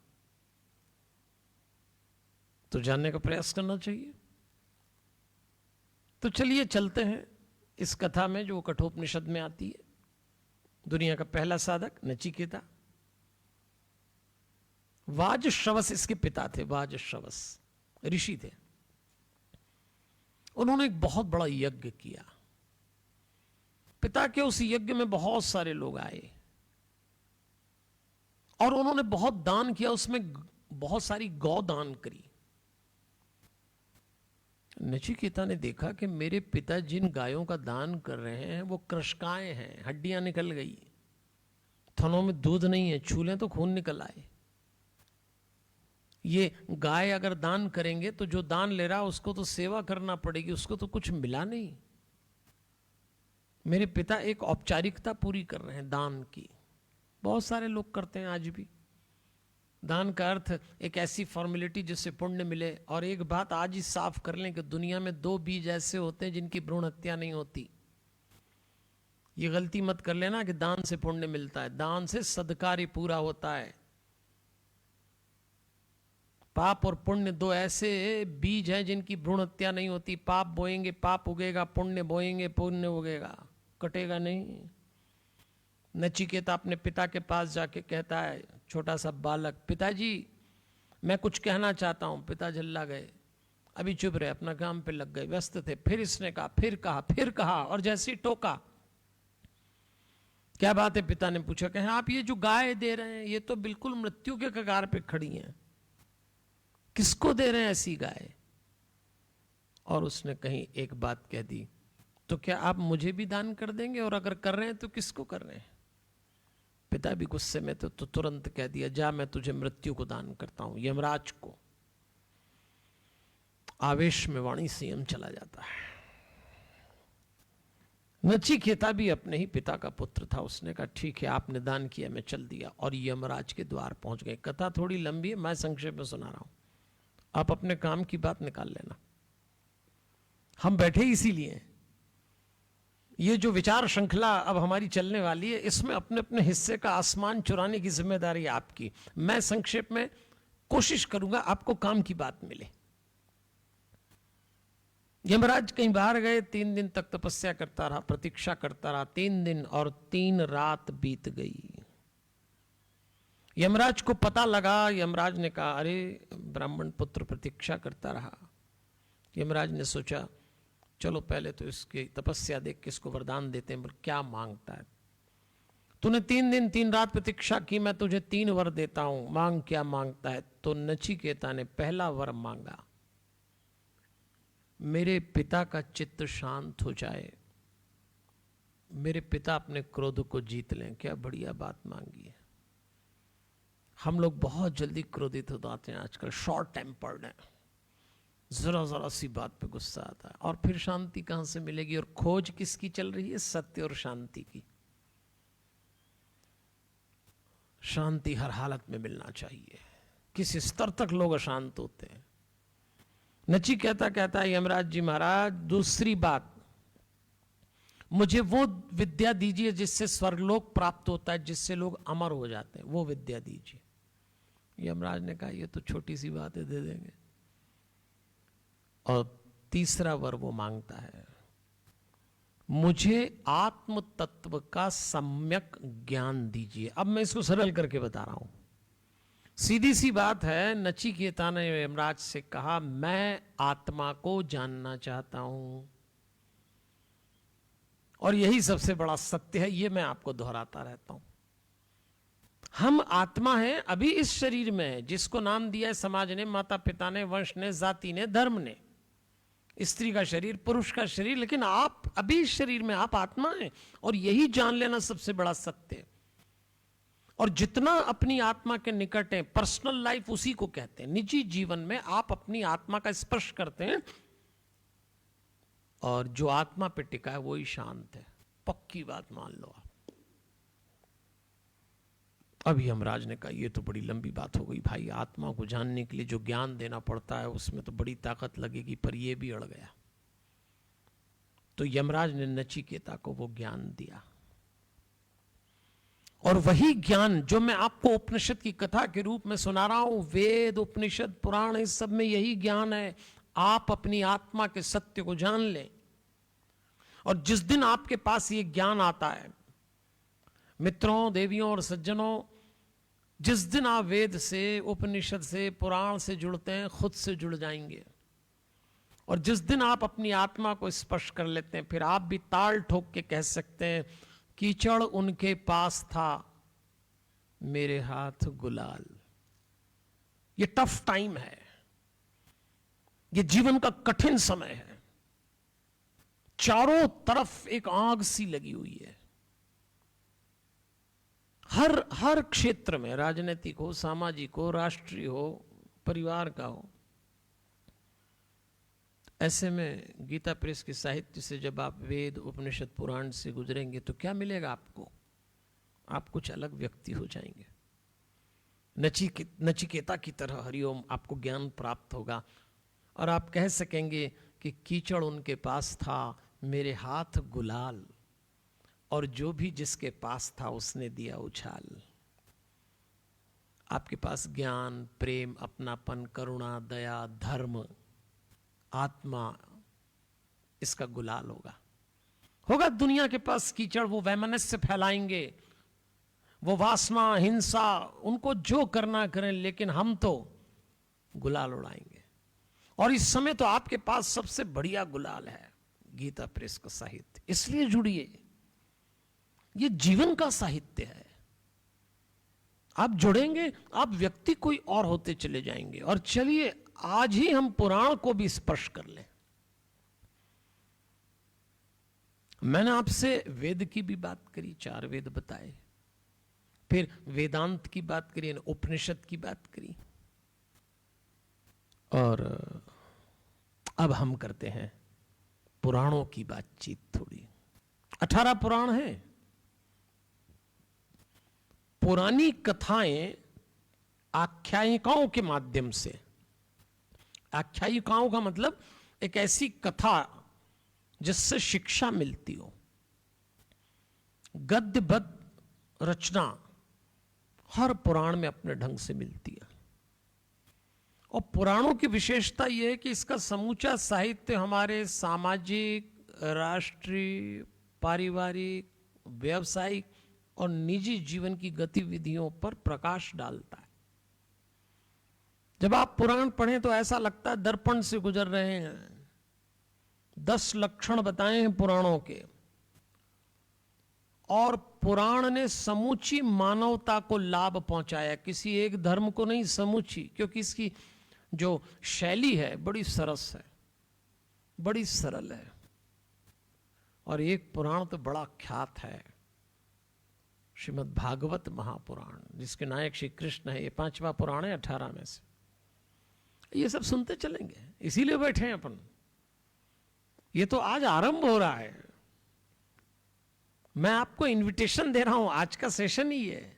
Speaker 1: तो जानने का प्रयास करना चाहिए। तो चलिए चलते हैं इस कथा में जो कठोपनिषद में आती है। दुनिया का पहला साधक नचिकेता। वाजश्रवस इसके पिता थे। वाजश्रवस ऋषि थे। उन्होंने एक बहुत बड़ा यज्ञ किया। पिता के उस यज्ञ में बहुत सारे लोग आए और उन्होंने बहुत दान किया। उसमें बहुत सारी गौ दान करी। नचिकेता ने देखा कि मेरे पिता जिन गायों का दान कर रहे हैं वो कृशकाएं हैं, हड्डियां निकल गई, थनों में दूध नहीं है, छूले तो खून निकल आए। ये गाय अगर दान करेंगे तो जो दान ले रहा उसको तो सेवा करना पड़ेगी, उसको तो कुछ मिला नहीं। मेरे पिता एक औपचारिकता पूरी कर रहे हैं दान की। बहुत सारे लोग करते हैं आज भी। दान का अर्थ एक ऐसी फॉर्मेलिटी जिससे पुण्य मिले। और एक बात आज ही साफ कर लें कि दुनिया में 2 बीज ऐसे होते हैं जिनकी भ्रूण हत्या नहीं होती। ये गलती मत कर लेना कि दान से पुण्य मिलता है। दान से सदकार्य पूरा होता है। पाप और पुण्य 2 ऐसे बीज हैं जिनकी भ्रूण हत्या नहीं होती। पाप बोएंगे पाप उगेगा, पुण्य बोएंगे पुण्य उगेगा, कटेगा नहीं। नचिकेता अपने पिता के पास जाके कहता है, छोटा सा बालक, पिताजी मैं कुछ कहना चाहता हूं। पिता झल्ला गए, अभी चुप रहे, अपना काम पे लग गए, व्यस्त थे। फिर इसने कहा, फिर कहा, फिर कहा, और जैसे ही टोका, क्या बात है? पिता ने पूछा, कहें आप ये जो गाय दे रहे हैं ये तो बिल्कुल मृत्यु के कगार पे खड़ी हैं, किसको दे रहे हैं ऐसी गाय? और उसने कहीं एक बात कह दी, तो क्या आप मुझे भी दान कर देंगे? और अगर कर रहे हैं तो किसको कर रहे हैं? पिता भी गुस्से में तो तुरंत कह दिया, जा मैं तुझे मृत्यु को दान करता हूं, यमराज को। आवेश में वाणी संयम चला जाता है। नचिकेता भी अपने ही पिता का पुत्र था। उसने कहा ठीक है, आपने दान किया, मैं चल दिया, और यमराज के द्वार पहुंच गए। कथा थोड़ी लंबी है, मैं संक्षेप में सुना रहा हूं, आप अपने काम की बात निकाल लेना। हम बैठे इसीलिए, ये जो विचार श्रृंखला अब हमारी चलने वाली है, इसमें अपने अपने हिस्से का आसमान चुराने की जिम्मेदारी आपकी। मैं संक्षेप में कोशिश करूंगा आपको काम की बात मिले। यमराज कहीं बाहर गए, 3 दिन तक तपस्या करता रहा, प्रतीक्षा करता रहा। 3 दिन और 3 रात बीत गई। यमराज को पता लगा। यमराज ने कहा, अरे ब्राह्मण पुत्र प्रतीक्षा करता रहा। यमराज ने सोचा, चलो पहले तो इसकी तपस्या देख के इसको वरदान देते हैं, क्या मांगता है। तूने 3 दिन 3 रात प्रतीक्षा की, मैं तुझे 3 वर देता हूं, मांग क्या मांगता है। तो नचिकेता ने पहला वर मांगा, मेरे पिता का चित्त शांत हो जाए, मेरे पिता अपने क्रोध को जीत लें। क्या बढ़िया बात मांगी है। हम लोग बहुत जल्दी क्रोधित हो जाते हैं आजकल, शॉर्ट टेम्पर्ड हैं, जरा जरा सी बात पे गुस्सा आता है, और फिर शांति कहां से मिलेगी। और खोज किसकी चल रही है? सत्य और शांति की। शांति हर हालत में मिलना चाहिए। किस स्तर तक लोग अशांत होते हैं। नचिकेता कहता है यमराज जी महाराज, दूसरी बात, मुझे वो विद्या दीजिए जिससे स्वर्गलोक प्राप्त होता है, जिससे लोग अमर हो जाते हैं, वो विद्या दीजिए। यमराज ने कहा ये तो छोटी सी बात है, दे देंगे। और तीसरा वर वो मांगता है, मुझे आत्म तत्व का सम्यक ज्ञान दीजिए। अब मैं इसको सरल करके बता रहा हूं। सीधी सी बात है, नचिकेता ने यमराज से कहा मैं आत्मा को जानना चाहता हूं, और यही सबसे बड़ा सत्य है। ये मैं आपको दोहराता रहता हूं। हम आत्मा हैं, अभी इस शरीर में है, जिसको नाम दिया है समाज ने, माता पिता ने, वंश ने, जाति ने, धर्म ने। स्त्री का शरीर, पुरुष का शरीर, लेकिन आप अभी इस शरीर में, आप आत्मा हैं। और यही जान लेना सबसे बड़ा सत्य है। और जितना अपनी आत्मा के निकट है, पर्सनल लाइफ उसी को कहते हैं। निजी जीवन में आप अपनी आत्मा का स्पर्श करते हैं, और जो आत्मा पे टिका है वही शांत है। पक्की बात मान लो आप। अभी यमराज ने कहा ये तो बड़ी लंबी बात हो गई भाई, आत्मा को जानने के लिए जो ज्ञान देना पड़ता है उसमें तो बड़ी ताकत लगेगी, पर ये भी अड़ गया। तो यमराज ने नचिकेता को वो ज्ञान दिया, और वही ज्ञान जो मैं आपको उपनिषद की कथा के रूप में सुना रहा हूं, वेद, उपनिषद, पुराण, इस सब में यही ज्ञान है। आप अपनी आत्मा के सत्य को जान लें, और जिस दिन आपके पास ये ज्ञान आता है, मित्रों, देवियों और सज्जनों, जिस दिन आप वेद से, उपनिषद से, पुराण से जुड़ते हैं, खुद से जुड़ जाएंगे। और जिस दिन आप अपनी आत्मा को स्पर्श कर लेते हैं, फिर आप भी ताल ठोक के कह सकते हैं, कीचड़ उनके पास था, मेरे हाथ गुलाल। ये टफ टाइम है, ये जीवन का कठिन समय है। चारों तरफ एक आग सी लगी हुई है, हर क्षेत्र में, राजनीतिक हो, सामाजिक हो, राष्ट्रीय हो, परिवार का हो। ऐसे में गीता प्रेस के साहित्य से जब आप वेद, उपनिषद, पुराण से गुजरेंगे तो क्या मिलेगा आपको? आप कुछ अलग व्यक्ति हो जाएंगे। नचिकेता की तरह हरिओम आपको ज्ञान प्राप्त होगा, और आप कह सकेंगे कि कीचड़ उनके पास था, मेरे हाथ गुलाल, और जो भी जिसके पास था उसने दिया उछाल। आपके पास ज्ञान, प्रेम, अपनापन, करुणा, दया, धर्म, आत्मा, इसका गुलाल होगा दुनिया के पास कीचड़, वो वैमनस्य फैलाएंगे, वो वासना, हिंसा, उनको जो करना करें, लेकिन हम तो गुलाल उड़ाएंगे। और इस समय तो आपके पास सबसे बढ़िया गुलाल है, गीता प्रेस का साहित्य। इसलिए जुड़िए, ये जीवन का साहित्य है। आप जुड़ेंगे, आप व्यक्ति कोई और होते चले जाएंगे। और चलिए आज ही हम पुराण को भी स्पर्श कर लें। मैंने आपसे वेद की भी बात करी, 4 वेद बताए, फिर वेदांत की बात करी, उपनिषद की बात करी, और अब हम करते हैं पुराणों की बातचीत थोड़ी। 18 पुराण हैं। पुरानी कथाएं आख्यायिकाओं के माध्यम से, आख्यायिकाओं का मतलब एक ऐसी कथा जिससे शिक्षा मिलती हो, गद्यबद्ध रचना हर पुराण में अपने ढंग से मिलती है। और पुराणों की विशेषता यह है कि इसका समूचा साहित्य हमारे सामाजिक, राष्ट्रीय, पारिवारिक, व्यावसायिक और निजी जीवन की गतिविधियों पर प्रकाश डालता है। जब आप पुराण पढ़ें तो ऐसा लगता है दर्पण से गुजर रहे हैं। 10 लक्षण बताए हैं पुराणों के, और पुराण ने समूची मानवता को लाभ पहुंचाया, किसी एक धर्म को नहीं, समूची। क्योंकि इसकी जो शैली है बड़ी सरस है, बड़ी सरल है, और एक पुराण तो बड़ा ख्यात है, श्रीमद् भागवत महापुराण, जिसके नायक श्री कृष्ण है। ये 5वां पुराण है 18 में से। ये सब सुनते चलेंगे, इसीलिए बैठे हैं अपन। ये तो आज आरंभ हो रहा है। मैं आपको इनविटेशन दे रहा हूं, आज का सेशन ही है।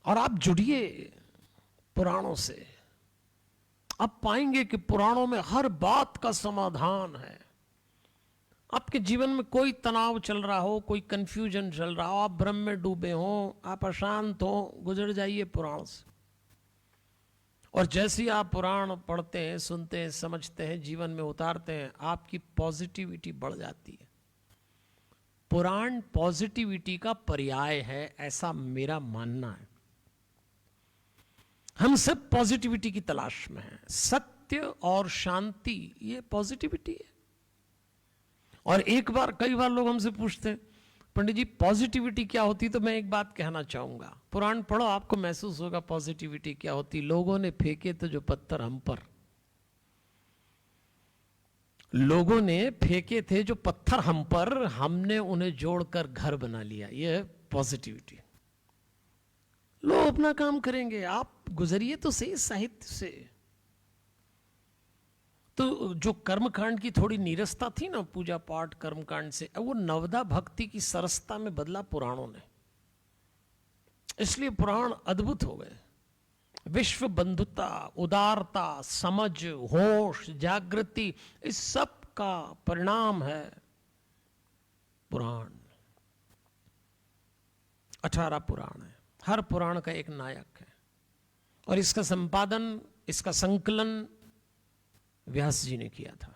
Speaker 1: और आप जुड़िए पुराणों से। आप पाएंगे कि पुराणों में हर बात का समाधान है। आपके जीवन में कोई तनाव चल रहा हो, कोई कंफ्यूजन चल रहा हो, आप भ्रम में डूबे हो, आप अशांत हो, गुजर जाइए पुराण से। और जैसे ही आप पुराण पढ़ते हैं, सुनते हैं, समझते हैं, जीवन में उतारते हैं, आपकी पॉजिटिविटी बढ़ जाती है। पुराण पॉजिटिविटी का पर्याय है, ऐसा मेरा मानना है। हम सब पॉजिटिविटी की तलाश में हैं। सत्य और शांति, ये पॉजिटिविटी है। और कई बार लोग हमसे पूछते हैं, पंडित जी पॉजिटिविटी क्या होती? तो मैं एक बात कहना चाहूंगा, पुराण पढ़ो, आपको महसूस होगा पॉजिटिविटी क्या होती। लोगों ने फेंके तो जो पत्थर हम पर, लोगों ने फेंके थे जो पत्थर हम पर, हमने उन्हें जोड़कर घर बना लिया। यह है पॉजिटिविटी। लोग अपना काम करेंगे, आप गुजरिए तो सही साहित्य से। तो जो कर्मकांड की थोड़ी नीरसता थी ना, पूजा पाठ कर्मकांड से, वो नवदा भक्ति की सरसता में बदला पुराणों ने। इसलिए पुराण अद्भुत हो गए। विश्व बंधुता, उदारता, समझ, होश, जागृति, इस सब का परिणाम है पुराण। 18 पुराण है, हर पुराण का एक नायक है। और इसका संपादन, इसका संकलन व्यास जी ने किया था।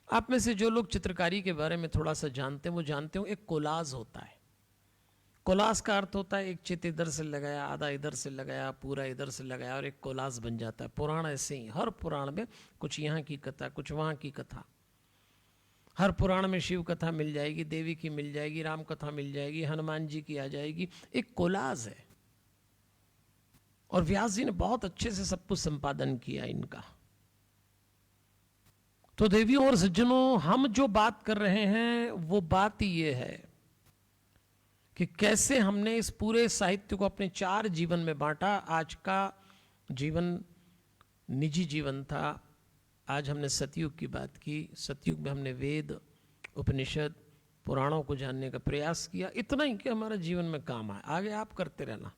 Speaker 1: आप में से जो लोग चित्रकारी के बारे में थोड़ा सा जानते हैं, वो जानते हो एक कोलाज होता है। कोलाज का अर्थ होता है एक चित्र इधर से लगाया, आधा इधर से लगाया, पूरा इधर से लगाया, और एक कोलाज बन जाता है। पुराण ऐसे ही, हर पुराण में कुछ यहाँ की कथा, कुछ वहाँ की कथा। हर पुराण में शिव कथा मिल जाएगी, देवी की मिल जाएगी, राम कथा मिल जाएगी, हनुमान जी की आ जाएगी। एक कोलाज है। और व्यास जी ने बहुत अच्छे से सब कुछ संपादन किया इनका। तो देवियों और सज्जनों, हम जो बात कर रहे हैं वो बात ये है कि कैसे हमने इस पूरे साहित्य को अपने 4 जीवन में बांटा। आज का जीवन निजी जीवन था। आज हमने सतयुग की बात की। सतयुग में हमने वेद, उपनिषद, पुराणों को जानने का प्रयास किया। इतना ही कि हमारा जीवन में काम आए। आगे आप करते रहना।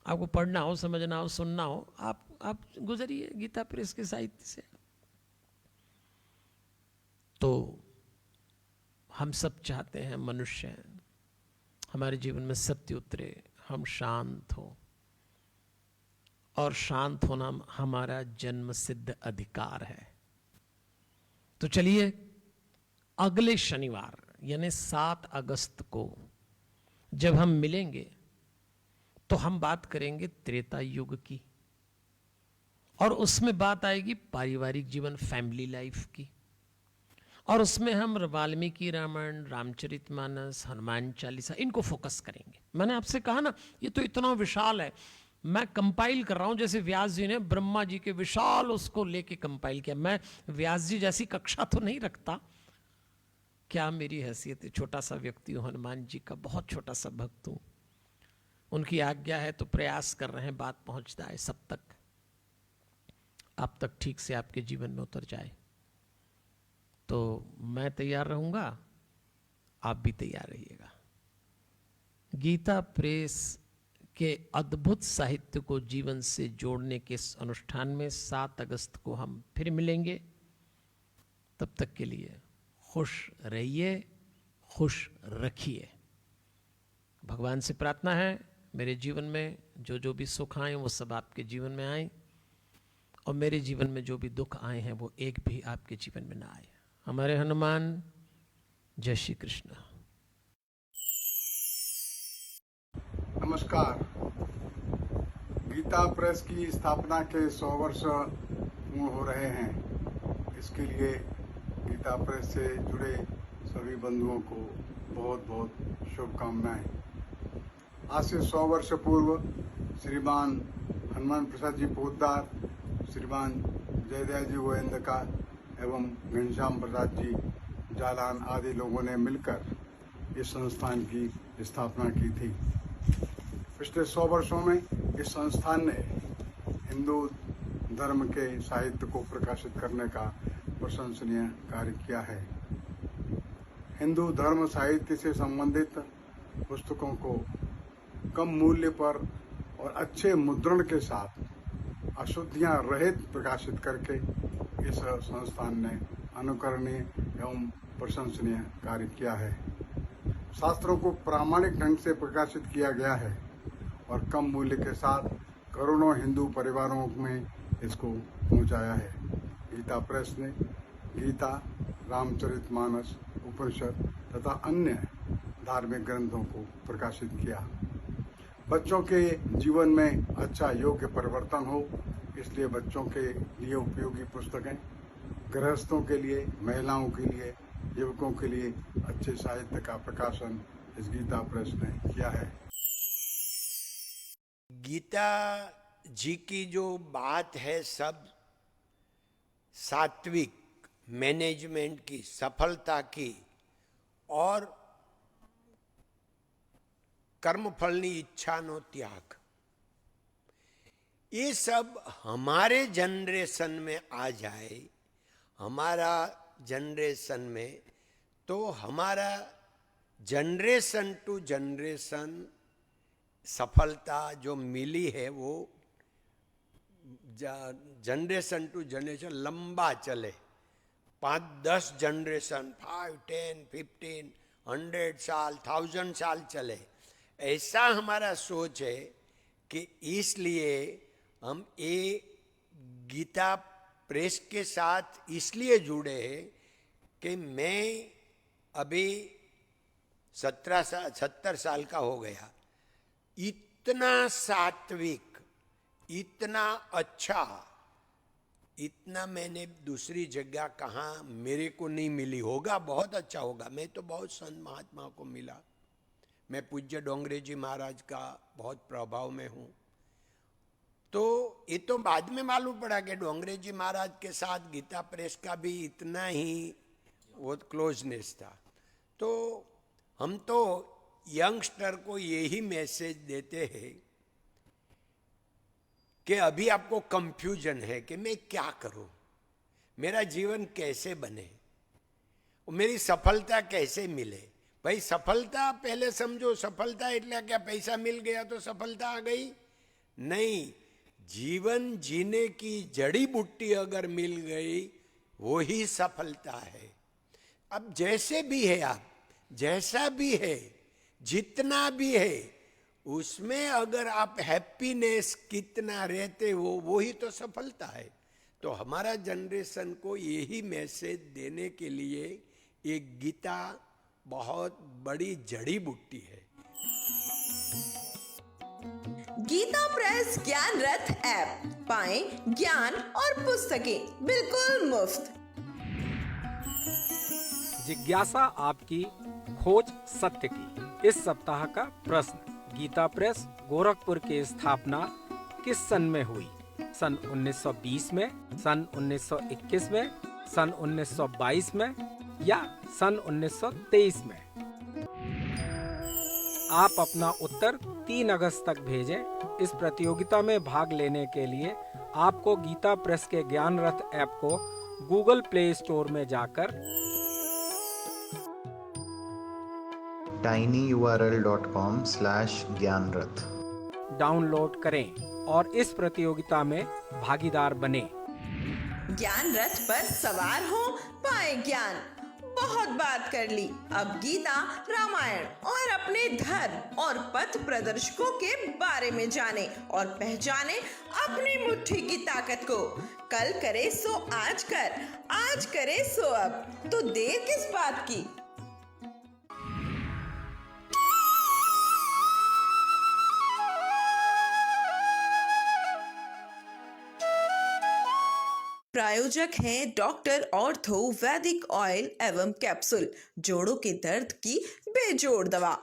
Speaker 1: आपको पढ़ना हो, समझना हो, सुनना हो, आप गुजरिए गीता प्रेस के साहित्य से। तो हम सब चाहते हैं मनुष्य हैं, हमारे जीवन में सत्य उतरे, हम शांत हो। और शांत होना हमारा जन्म सिद्ध अधिकार है। तो चलिए, अगले शनिवार यानी 7 अगस्त को जब हम मिलेंगे तो हम बात करेंगे त्रेता युग की। और उसमें बात आएगी पारिवारिक जीवन, फैमिली लाइफ की। और उसमें हम वाल्मीकि रामायण, रामचरितमानस, हनुमान चालीसा, इनको फोकस करेंगे। मैंने आपसे कहा ना, ये तो इतना विशाल है। मैं कंपाइल कर रहा हूं, जैसे व्यास जी ने ब्रह्मा जी के विशाल उसको लेके कंपाइल किया। मैं व्यास जी जैसी कक्षा तो नहीं रखता। क्या मेरी हैसियत है, छोटा सा व्यक्ति हूं, हनुमान जी का बहुत छोटा सा भक्त हूं। उनकी आज्ञा है तो प्रयास कर रहे हैं बात पहुंच जाए सब तक, आप तक ठीक से आपके जीवन में उतर जाए। तो मैं तैयार रहूंगा, आप भी तैयार रहिएगा। गीता प्रेस के अद्भुत साहित्य को जीवन से जोड़ने के इस अनुष्ठान में 7 अगस्त को हम फिर मिलेंगे। तब तक के लिए खुश रहिए, खुश रखिए। भगवान से प्रार्थना है मेरे जीवन में जो जो भी सुख आए वो सब आपके जीवन में आए, और मेरे जीवन में जो भी दुख आए हैं वो एक भी आपके जीवन में ना आए। हमारे हनुमान, जय श्री कृष्ण।
Speaker 3: नमस्कार। गीता प्रेस की स्थापना के 100 वर्ष पूर्ण हो रहे हैं। इसके लिए गीता प्रेस से जुड़े सभी बंधुओं को बहुत बहुत शुभकामनाएं। आज से 100 वर्ष पूर्व श्रीमान हनुमान प्रसाद जी पोद्दार, श्रीमान जयदयाल जी गोविंद का एवं घनश्याम प्रसाद जी जालान आदि लोगों ने मिलकर इस संस्थान की स्थापना की थी। पिछले 100 वर्षों में इस संस्थान ने हिंदू धर्म के साहित्य को प्रकाशित करने का प्रशंसनीय कार्य किया है। हिंदू धर्म साहित्य से संबंधित पुस्तकों को कम मूल्य पर और अच्छे मुद्रण के साथ अशुद्धियां रहित प्रकाशित करके इस संस्थान ने अनुकरणीय एवं प्रशंसनीय कार्य किया है। शास्त्रों को प्रामाणिक ढंग से प्रकाशित किया गया है और कम मूल्य के साथ करोड़ों हिंदू परिवारों में इसको पहुंचाया है। गीता प्रेस ने गीता, रामचरितमानस, उपनिषद तथा अन्य धार्मिक ग्रंथों को प्रकाशित किया। बच्चों के जीवन में अच्छा योग्य परिवर्तन हो, इसलिए बच्चों के लिए उपयोगी पुस्तकें, गृहस्थों के लिए, महिलाओं के लिए, युवकों के लिए अच्छे साहित्य का प्रकाशन इस गीता प्रेस ने किया है।
Speaker 4: गीता जी की जो बात है सब सात्विक मैनेजमेंट की, सफलता की और कर्मफलनी इच्छा नो त्याग, ये सब हमारे जनरेशन में आ जाए, हमारा जनरेशन में, तो हमारा जनरेशन टू जनरेशन सफलता जो मिली है वो जनरेशन टू जनरेशन लंबा चले, 5-10 जनरेशन, 5, 10, 15, 100 साल, 1000 साल चले, ऐसा हमारा सोच है कि इसलिए हम ये गीता प्रेस के साथ इसलिए जुड़े हैं कि मैं अभी 70 साल का हो गया। इतना सात्विक, इतना अच्छा, इतना मैंने दूसरी जगह कहाँ मेरे को नहीं मिली। होगा बहुत अच्छा होगा, मैं तो बहुत संत महात्मा को मिला, मैं पूज्य डोंगरे जी महाराज का बहुत प्रभाव में हूँ। तो ये तो बाद में मालूम पड़ा कि डोंगरे जी महाराज के साथ गीता प्रेस का भी इतना ही वो क्लोजनेस था। तो हम तो यंगस्टर को यही मैसेज देते हैं कि अभी आपको कंफ्यूजन है कि मैं क्या करूं, मेरा जीवन कैसे बने, मेरी सफलता कैसे मिले। भाई सफलता पहले समझो, सफलता એટલે क्या पैसा मिल गया तो सफलता आ गई? नहीं, जीवन जीने की जड़ी बूटी अगर मिल गई वो ही सफलता है। अब जैसे भी है आप, जैसा भी है, जितना भी है, उसमें अगर आप हैप्पीनेस कितना रहते हो वो ही तो सफलता है। तो हमारा जनरेशन को यही मैसेज देने के लिए एक गीता बहुत बड़ी जड़ी बूटी है।
Speaker 2: गीता प्रेस ज्ञान रथ ऐप पाएं ज्ञान और पुस्तकें बिल्कुल मुफ्त।
Speaker 5: जिज्ञासा आपकी, खोज सत्य की। इस सप्ताह का प्रश्न, गीता प्रेस गोरखपुर की स्थापना किस सन में हुई? सन 1920 में, सन 1921 में, सन 1922 में या सन 1923 में? आप अपना उत्तर 3 अगस्त तक भेजें। इस प्रतियोगिता में भाग लेने के लिए आपको गीता प्रेस के ज्ञान रथ ऐप को गूगल प्ले स्टोर में जाकर
Speaker 6: tinyurl.com/gyanrath
Speaker 5: डाउनलोड करें और इस प्रतियोगिता में भागीदार बने।
Speaker 2: ज्ञान रथ पर सवार हो, पाए ज्ञान। बहुत बात कर ली, अब गीता, रामायण और अपने धर्म और पथ प्रदर्शकों के बारे में जाने और पहचाने अपनी मुट्ठी की ताकत को। कल करे सो आज कर, आज करे सो अब, तो देर किस बात की। प्रायोजक हैं डॉक्टर ऑर्थो वैदिक ऑयल एवं कैप्सूल, जोड़ों के दर्द की बेजोड़ दवा।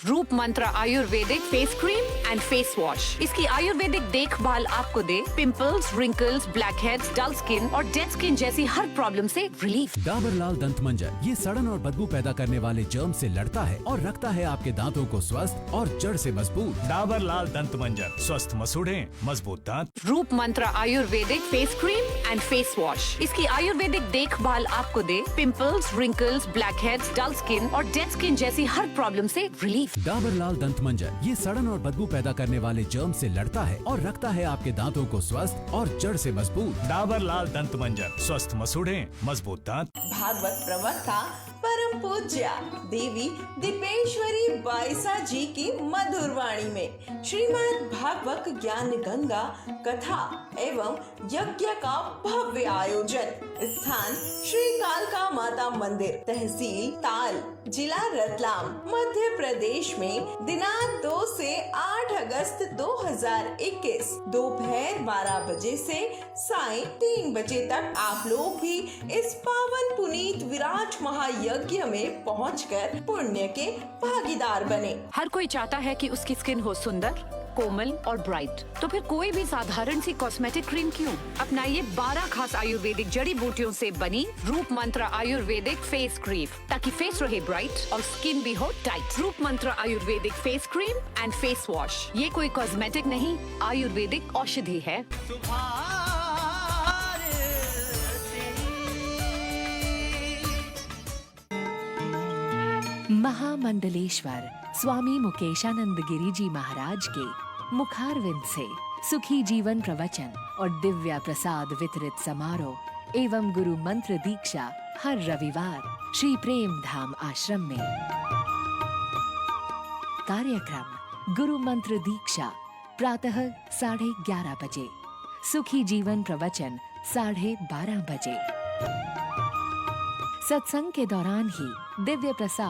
Speaker 7: रूप
Speaker 6: रूप मंत्र आयुर्वेदिक face cream and face wash. इसकी आयुर्वेदिक देखभाल आपको दे pimples, wrinkles, blackheads, dull skin और डेड स्किन जैसी हर प्रॉब्लम से रिलीफ।
Speaker 7: डाबर लाल दंत मंजन ये सड़न और बदबू पैदा करने वाले जर्म से लड़ता है और रखता है आपके दांतों को स्वस्थ और जड़ से मजबूत।
Speaker 8: डाबर लाल दंत मंजन, स्वस्थ मसूड़े, मजबूत दांत।
Speaker 6: रूप मंत्र आयुर्वेदिक face cream and face wash. इसकी आयुर्वेदिक देखभाल आपको दे pimples, wrinkles, blackheads, dull skin और डेड स्किन जैसी हर प्रॉब्लम से रिलीफ।
Speaker 7: डाबर लाल दंत मंजन ये सड़न और बदबू पैदा करने वाले जर्म से लड़ता है और रखता है आपके दांतों को स्वस्थ और जड़ से मजबूत।
Speaker 8: डाबर लाल दंत मंजन, स्वस्थ मसूड़े, मजबूत दांत।
Speaker 2: भागवत प्रवक्ता परम पूज्य देवी दीपेश्वरी बाईसा जी की मधुर वाणी में श्रीमद् भागवत ज्ञान गंगा कथा एवं यज्ञ का भव्य आयोजन। स्थान श्री कालका माता मंदिर, तहसील ताल, जिला रतलाम, मध्य प्रदेश में दिनांक 2 से 8 अगस्त 2021 दोपहर 12 बजे से सायं 3 बजे तक आप लोग भी इस पावन पुनीत विराट महायज्ञ में पहुंचकर पुण्य के भागीदार बने।
Speaker 6: हर कोई चाहता है कि उसकी स्किन हो सुंदर, कोमल और ब्राइट, तो फिर कोई भी साधारण सी कॉस्मेटिक क्रीम क्यों? अपनाइए 12 खास आयुर्वेदिक जड़ी बूटियों से बनी रूप मंत्र आयुर्वेदिक फेस क्रीम, ताकि फेस रहे ब्राइट और स्किन भी हो टाइट। रूप मंत्र आयुर्वेदिक face cream and face wash, ये कोई कॉस्मेटिक नहीं, आयुर्वेदिक औषधि है।
Speaker 9: महामंडलेश्वर स्वामी मुकेशानंद गिरी जी महाराज के मुखारविंद से सुखी जीवन प्रवचन और दिव्य प्रसाद वितरित समारोह एवं गुरु मंत्र दीक्षा हर रविवार श्री प्रेम धाम आश्रम में। कार्यक्रम गुरु मंत्र दीक्षा प्रातः 11:30 बजे, सुखी जीवन प्रवचन 12:30 बजे। सत्संग के दौरान ही दिव्य प्रसाद